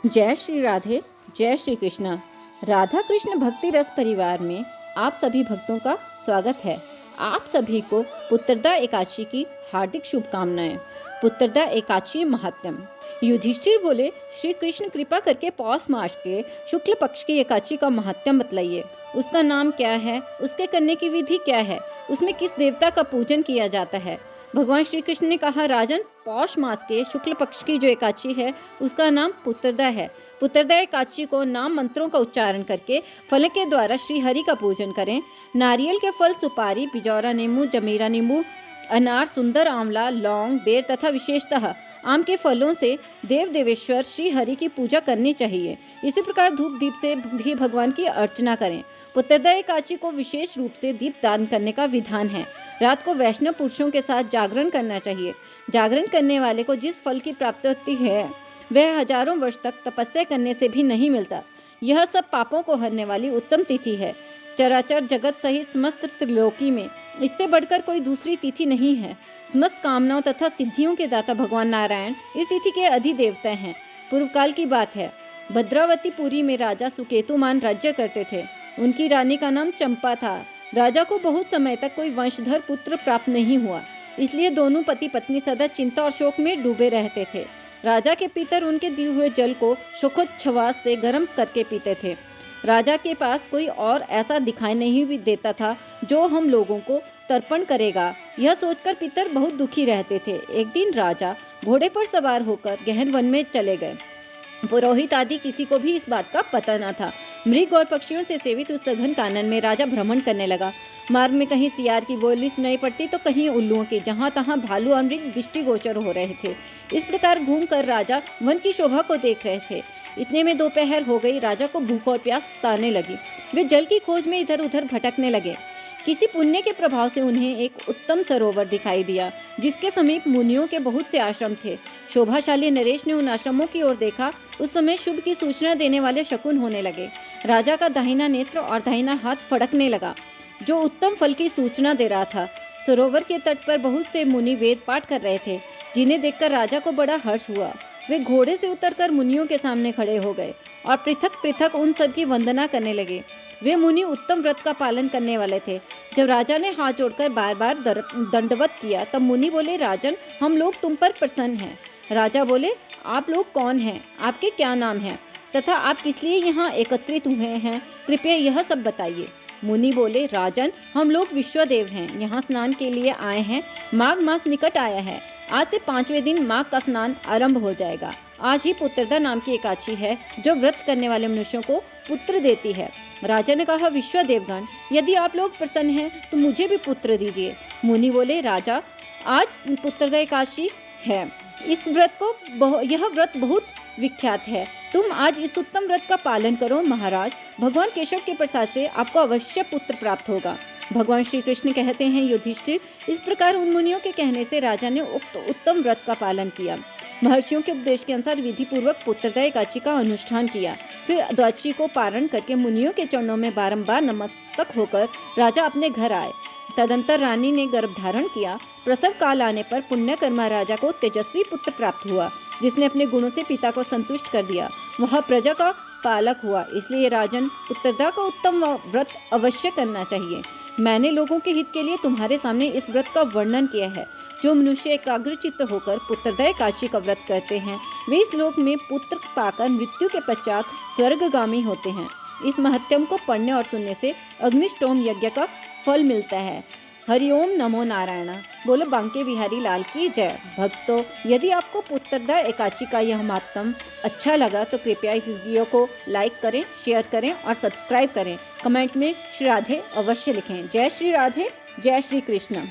जय श्री राधे, जय श्री कृष्णा। राधा कृष्ण भक्ति रस परिवार में आप सभी भक्तों का स्वागत है। आप सभी को पुत्रदा एकादशी की हार्दिक शुभकामनाएं। पुत्रदा एकादशी महात्म्य। युधिष्ठिर बोले, श्री कृष्ण कृपा करके पौष मास के शुक्ल पक्ष की एकादशी का महात्म्य बतलाइए। उसका नाम क्या है, उसके करने की विधि क्या है, उसमें किस देवता का पूजन किया जाता है। भगवान श्री कृष्ण ने कहा, राजन, पौष मास के शुक्ल पक्ष की जो एकादशी है उसका नाम पुत्रदा है। पुत्रदा एकादशी को नाम मंत्रों का उच्चारण करके फल के द्वारा श्री हरि का पूजन करें। नारियल के फल, सुपारी, बिजौरा नींबू, जमीरा नींबू, अनार, सुंदर आंवला, लौंग, बेर तथा विशेषतः आम के फलों से देव देवेश्वर श्री हरि की पूजा करनी चाहिए। इसी प्रकार धूप दीप से भी भगवान की अर्चना करें। पुत्रदा एकादशी को विशेष रूप से दीप दान करने का विधान है। रात को वैष्णव पुरुषों के साथ जागरण करना चाहिए। जागरण करने वाले को जिस फल की प्राप्ति होती है वह हजारों वर्ष तक तपस्या करने से भी नहीं मिलता। यह सब पापों को हरने वाली उत्तम तिथि है। चराचर जगत सहित समस्त त्रिलोकी में इससे बढ़कर कोई दूसरी तिथि नहीं है। समस्त कामनाओं तथा सिद्धियों के दाता भगवान नारायण इस तिथि के अधिदेवता हैं। पूर्व काल की बात है, भद्रावतीपुरी में राजा सुकेतुमान राज्य करते थे। उनकी रानी का नाम चंपा था। राजा को बहुत समय तक कोई वंशधर पुत्र प्राप्त नहीं हुआ, इसलिए दोनों पति पत्नी सदा चिंता और शोक में डूबे रहते थे। राजा के पितर उनके दिए हुए जल को सुखोच्छ्वास से गर्म करके पीते थे। राजा के पास कोई और ऐसा दिखाई नहीं भी देता था जो हम लोगों को तर्पण करेगा। यह सोचकर पितर बहुत दुखी रहते थे। एक दिन राजा घोड़े पर सवार होकर गहन वन में चले गए। पुरोहित आदि किसी को भी इस बात का पता न था। मृग और पक्षियों से सेवित उस सघन कानन में राजा भ्रमण करने लगा। मार्ग में कहीं सियार की बोली सुनाई पड़ती तो कहीं उल्लुओं की, जहां तहां भालू और मृग दृष्टिगोचर हो रहे थे। इस प्रकार घूमकर राजा वन की शोभा को देख रहे थे। इतने में दोपहर हो गई। राजा को भूख और प्यास सताने लगी। वे जल की खोज में इधर उधर भटकने लगे। किसी पुण्य के प्रभाव से उन्हें एक उत्तम सरोवर दिखाई दिया, जिसके समीप मुनियों के बहुत से आश्रम थे। शोभाशाली नरेश ने उन आश्रमों की ओर देखा। उस समय शुभ की सूचना देने वाले शकुन होने लगे। राजा का दाहिना नेत्र और दाहिना हाथ फड़कने लगा, जो उत्तम फल की सूचना दे रहा था। सरोवर के तट पर बहुत से मुनि वेद पाठ कर रहे थे, जिन्हें देखकर राजा को बड़ा हर्ष हुआ। वे घोड़े से उतरकर मुनियों के सामने खड़े हो गए और पृथक पृथक उन सब की वंदना करने लगे। वे मुनि उत्तम व्रत का पालन करने वाले थे। जब राजा ने हाथ जोड़कर बार बार दंडवत किया तब मुनि बोले, राजन, हम लोग तुम पर प्रसन्न हैं। राजा बोले, आप लोग कौन हैं, आपके क्या नाम है तथा आप किस लिए यहाँ एकत्रित हुए हैं, कृपया यह सब बताइए। मुनि बोले, राजन, हम लोग विश्वदेव हैं, यहाँ स्नान के लिए आए हैं। माघ मास निकट आया है। आज से 5वें दिन माघ का स्नान आरंभ हो जाएगा। आज ही पुत्रदा नाम की एकादशी है, जो व्रत करने वाले मनुष्यों को पुत्र देती है। राजा ने कहा, विश्वदेवगण, यदि आप लोग प्रसन्न हैं तो मुझे भी पुत्र दीजिए। मुनि बोले, राजा, आज पुत्रदा एकादशी है। यह व्रत बहुत विख्यात है। तुम आज इस उत्तम व्रत का पालन करो। महाराज, भगवान केशव के प्रसाद से आपको अवश्य पुत्र प्राप्त होगा। भगवान श्री कृष्ण कहते हैं, युधिष्ठिर, इस प्रकार उन मुनियों के कहने से राजा ने उक्त उत्तम व्रत का पालन किया। महर्षियों के उपदेश के अनुसार विधि पूर्वक पुत्रदा एकादशी का अनुष्ठान किया। फिर द्वादशी को पारण करके मुनियों के चरणों में बारंबार नमस्तक होकर राजा अपने घर आए। तदंतर रानी ने गर्भ धारण किया। प्रसव काल आने पर पुण्यकर्मा राजा को तेजस्वी पुत्र प्राप्त हुआ, जिसने अपने गुणों से पिता को संतुष्ट कर दिया। वह प्रजा का पालक हुआ। इसलिए राजन, पुत्रदा का उत्तम व्रत अवश्य करना चाहिए। मैंने लोगों के हित के लिए तुम्हारे सामने इस व्रत का वर्णन किया है। जो मनुष्य एकाग्रचित्त होकर पुत्रदा एकादशी का व्रत करते हैं, वे इस लोक में पुत्र पाकर मृत्यु के पश्चात स्वर्गगामी होते हैं। इस महत्म को पढ़ने और सुनने से अग्निष्टोम यज्ञ का फल मिलता है। हरिओम नमो नारायण। बोलो बांके बिहारी लाल की जय। भक्तों, यदि आपको पुत्रदा एकादशी का यह महात्म अच्छा लगा तो कृपया इस वीडियो को लाइक करें, शेयर करें और सब्सक्राइब करें। कमेंट में श्री राधे अवश्य लिखें। जय श्री राधे, जय श्री कृष्ण।